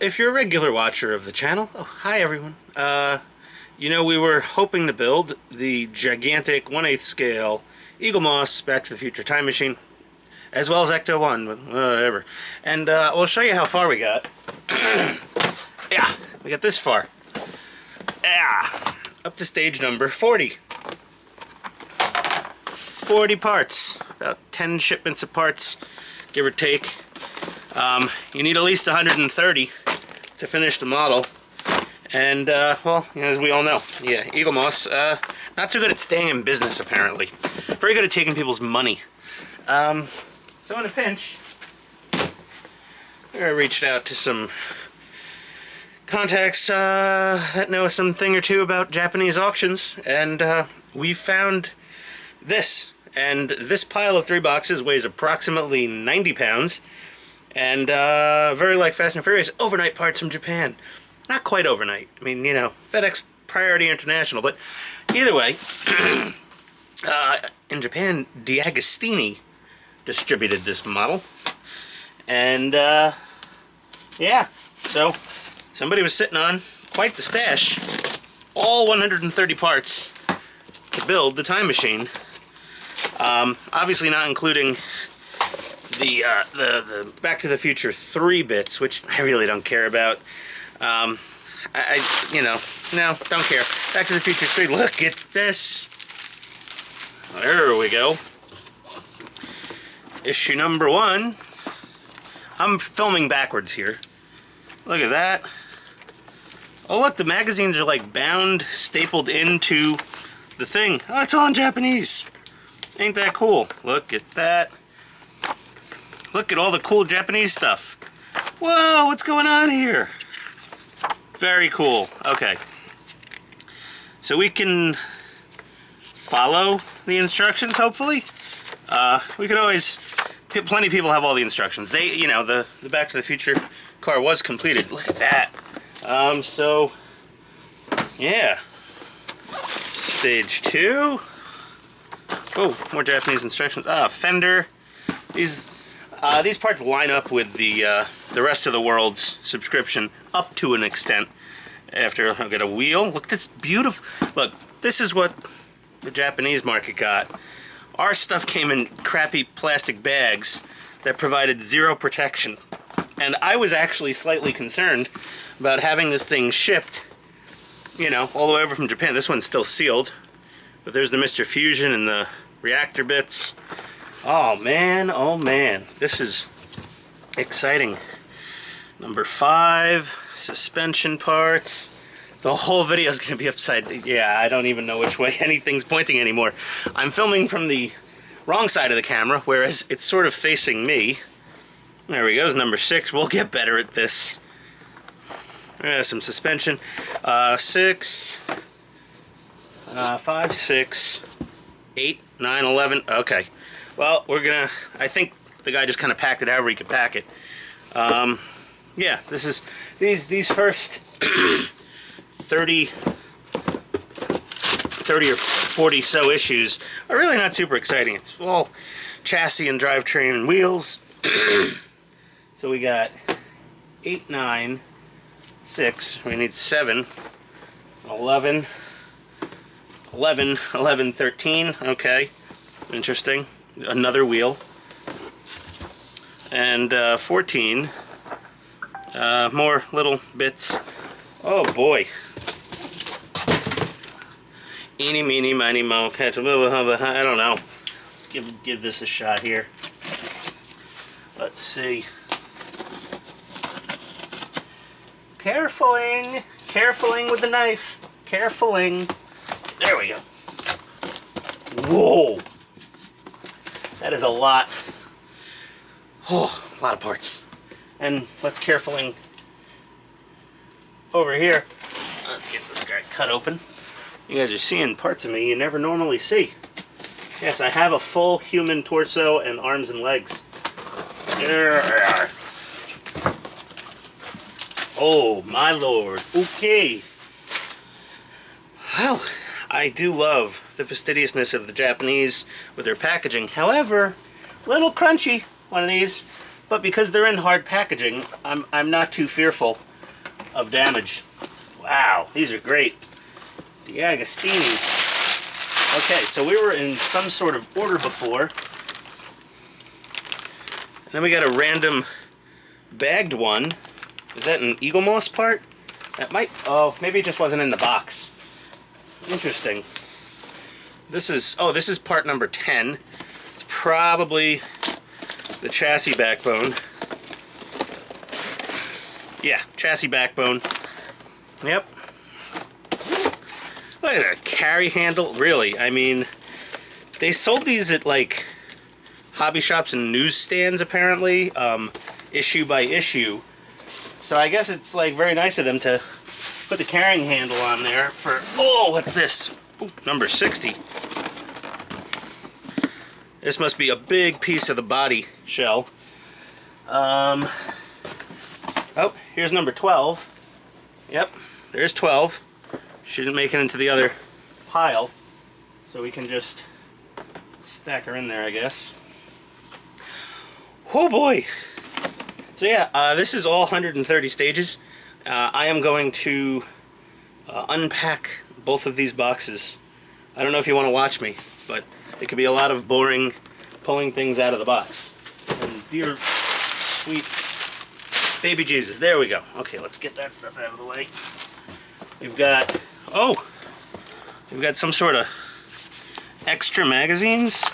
if you're a regular watcher of the channel, oh, hi everyone. You know, we were hoping to build the gigantic 1/8 scale Eagle Moss Back to the Future time machine, as well as Ecto 1, but whatever. And we'll show you how far we got. Yeah, we got this far. Yeah, up to stage number 40. 40 parts, about 10 shipments of parts, give or take. You need at least 130 to finish the model. And, well, as we all know, yeah, Eagle Moss, not so good at staying in business, apparently. Very good at taking people's money. So in a pinch, I reached out to some contacts that know something or two about Japanese auctions, and we found this. And this pile of 3 boxes weighs approximately 90 pounds, and very like Fast and Furious, overnight parts from Japan. Not quite overnight. I mean, you know, FedEx Priority International, but either way, in Japan, DeAgostini distributed this model, and yeah, so somebody was sitting on quite the stash, all 130 parts to build the time machine. Obviously not including the Back to the Future 3 bits, which I really don't care about. You know, no, don't care. Back to the Future 3, look at this. There we go. Issue number 1. I'm filming backwards here. Look at that. Oh look, the magazines are like bound, stapled into the thing. Oh, it's all in Japanese. Ain't that cool? Look at that. Look at all the cool Japanese stuff. Whoa, what's going on here? Very cool. Okay. So we can follow the instructions, hopefully. We could always... Plenty of people have all the instructions. They, you know, the Back to the Future car was completed. Look at that. So... yeah. Stage 2. Oh, more Japanese instructions. Fender. These parts line up with the rest of the world's subscription up to an extent. After I've got a wheel. Look at this beautiful. Look, this is what the Japanese market got. Our stuff came in crappy plastic bags that provided zero protection. And I was actually slightly concerned about having this thing shipped, you know, all the way over from Japan. This one's still sealed. But there's the Mr. Fusion and the reactor bits. Oh man, this is exciting. Number 5, suspension parts. The whole video is going to be upside. Yeah, I don't even know which way anything's pointing anymore. I'm filming from the wrong side of the camera, whereas it's sort of facing me. There we go, number 6. We'll get better at this. Some suspension. 6, 5, 6, 8, 9, 11. Okay. Well, we're gonna... I think the guy just kind of packed it however he could pack it. Yeah, this is... These first 30 or 40 so issues are really not super exciting. It's all chassis and drivetrain and wheels. So we got 8, 9, 6. We need 7, 11, 11, 11, 13. Okay, interesting. Another wheel. And 14. More little bits. Oh boy. Eeny, meeny, miny, mo. I don't know. Let's give this a shot here. Let's see. Carefuling. Carefuling with the knife. Carefuling. There we go. Whoa. That is a lot. Oh, a lot of parts. And let's carefuling over here. Let's get this guy cut open. You guys are seeing parts of me you never normally see. Yes, I have a full human torso and arms and legs. There they are. Oh, my lord. Okay. Well, I do love the fastidiousness of the Japanese with their packaging. However, a little crunchy, one of these. But because they're in hard packaging, I'm not too fearful of damage. Wow, these are great. DeAgostini. Okay, so we were in some sort of order before. And then we got a random bagged one. Is that an eagle moss part? That might, oh, maybe it just wasn't in the box. Interesting. This is, oh, this is part number 10. It's probably the chassis backbone. Yeah, chassis backbone. Yep. Look at that carry handle. Really, I mean, they sold these at like hobby shops and newsstands apparently, issue by issue. So I guess it's like very nice of them to put the carrying handle on there for, oh, what's this? Ooh, number 60. This must be a big piece of the body shell. Oh, here's number 12. Yep, there's 12. She didn't make it into the other pile, so we can just stack her in there, I guess. Oh boy! So yeah, this is all 130 stages. I am going to unpack both of these boxes. I don't know if you want to watch me, but it could be a lot of boring pulling things out of the box. And dear sweet baby Jesus, there we go. Okay, let's get that stuff out of the way. We've got, oh, we've got some sort of extra magazines.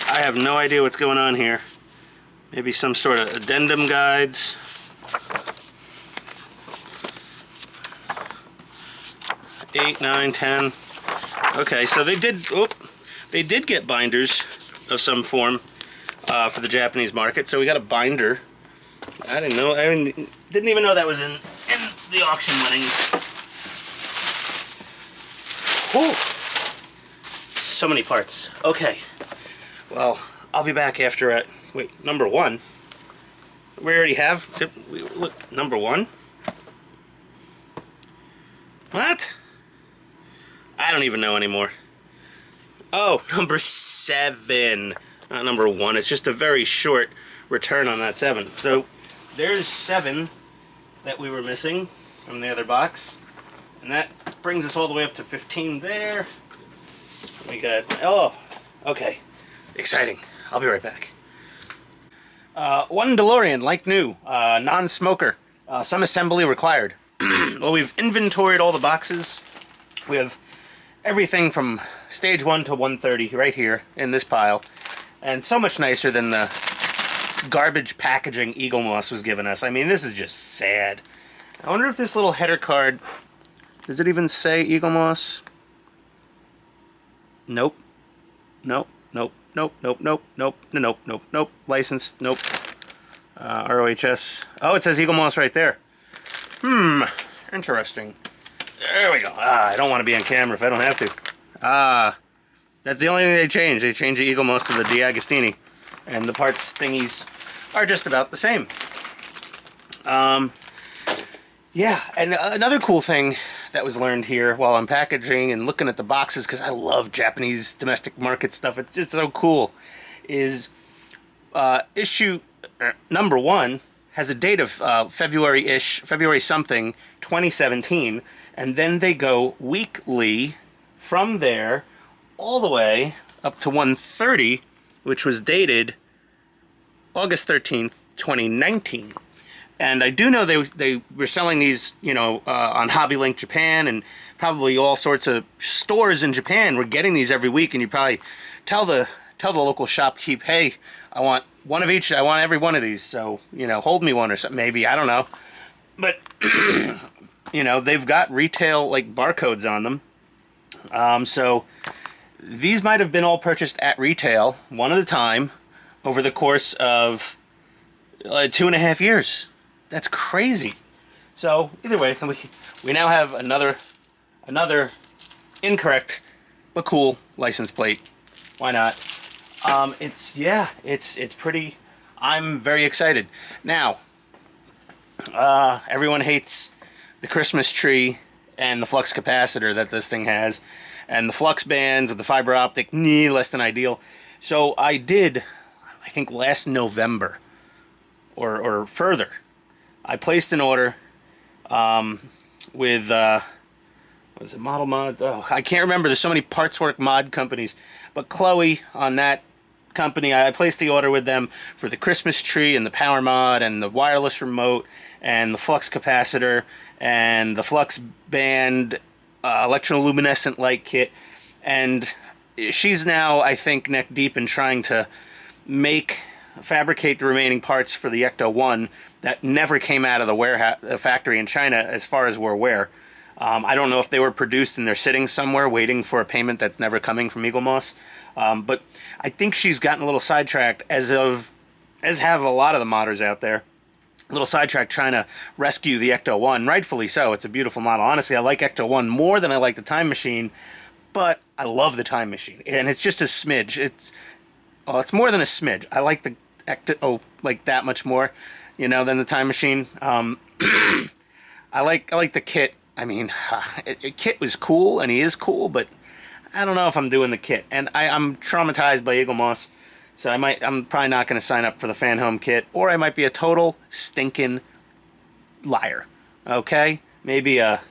I have no idea what's going on here. Maybe some sort of addendum guides. Eight, 9, 10. Okay, so they did get binders of some form for the Japanese market. So we got a binder. I didn't know. I didn't even know that was in the auction winnings. Whew. So many parts. Okay. Well, I'll be back after wait, number 1. We already have, look, number 1. What? I don't even know anymore. Oh, number 7. Not number 1. It's just a very short return on that 7. So there's 7 that we were missing from the other box. And that brings us all the way up to 15 there. We got, oh, okay. Exciting. I'll be right back. One DeLorean, like new, non-smoker, some assembly required. Well, we've inventoried all the boxes. We have everything from stage 1 to 130 right here in this pile. And so much nicer than the garbage packaging Eagle Moss was giving us. I mean, this is just sad. I wonder if this little header card, does it even say Eagle Moss? Nope. Nope. Nope. Nope, nope, nope, nope, nope, nope, nope, license, nope, ROHS. Oh, it says Eagle Moss right there. Interesting. There we go. I don't want to be on camera if I don't have to. That's the only thing they changed. They changed the Eagle Moss to the DeAgostini. And the parts thingies are just about the same. Yeah, and another cool thing that was learned here while I'm packaging and looking at the boxes, because I love Japanese domestic market stuff, it's just so cool, is issue number 1 has a date of February something, 2017, and then they go weekly from there all the way up to 130, which was dated August 13th, 2019. And I do know they were selling these, you know, on HobbyLink Japan, and probably all sorts of stores in Japan were getting these every week. And you probably tell the local shopkeep, hey, I want one of each. I want every one of these. So, you know, hold me one or something. Maybe, I don't know. But you know, they've got retail like barcodes on them. So these might have been all purchased at retail, one at a time, over the course of 2.5 years. That's crazy. So either way, we now have another incorrect but cool license plate. Why not? It's pretty. I'm very excited. Now, everyone hates the Christmas tree and the flux capacitor that this thing has, and the flux bands of the fiber optic, less than ideal. So I did, I think last November or further, I placed an order with what was it, Model Mod? Oh, I can't remember. There's so many parts work mod companies, but Chloe on that company, I placed the order with them for the Christmas tree and the power mod and the wireless remote and the flux capacitor and the flux band electroluminescent light kit. And she's now, I think, neck deep in trying to fabricate the remaining parts for the Ecto 1 that never came out of the warehouse factory in China, as far as we're aware. I don't know if they were produced and they're sitting somewhere waiting for a payment that's never coming from Eagle Moss. But I think she's gotten a little sidetracked, as have a lot of the modders out there. A little sidetracked trying to rescue the Ecto 1. Rightfully so. It's a beautiful model. Honestly, I like Ecto 1 more than I like the Time Machine, but I love the Time Machine. And it's just a smidge. It's more than a smidge. I like the Ecto like that much more, than the Time Machine. I like the kit. I mean, Kit was cool, and he is cool, but I don't know if I'm doing the kit. And I'm traumatized by Eagle Moss, so I'm probably not going to sign up for the Fanhome kit, or I might be a total stinking liar. Okay? Maybe a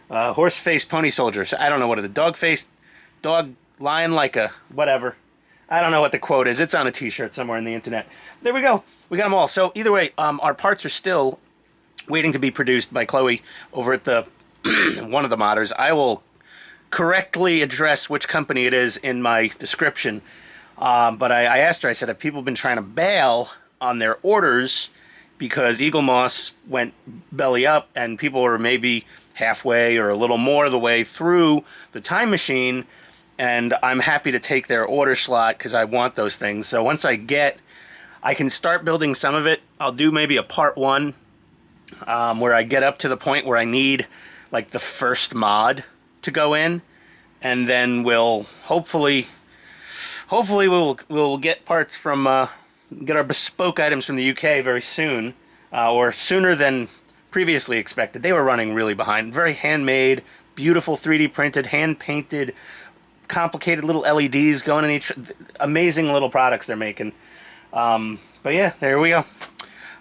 horse-faced pony soldier. So I don't know what dog lying like a whatever. I don't know what the quote is. It's on a t-shirt somewhere on the internet. There we go. We got them all. So either way, our parts are still waiting to be produced by Chloe over at the one of the modders. I will correctly address which company it is in my description. But I asked her, I said, have people been trying to bail on their orders because Eagle Moss went belly up and people were maybe halfway or a little more of the way through the Time Machine, and I'm happy to take their order slot because I want those things. So once I can start building some of it. I'll do maybe a part 1 where I get up to the point where I need like the first mod to go in, and then we'll hopefully we'll get parts from get our bespoke items from the UK very soon, or sooner than previously expected. They were running really behind. Very handmade, beautiful 3D printed, hand painted, complicated little LEDs going in each. Amazing little products they're making. But yeah, there we go.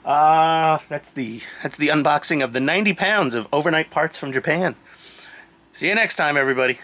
That's the unboxing of the 90 pounds of overnight parts from Japan. See you next time, everybody.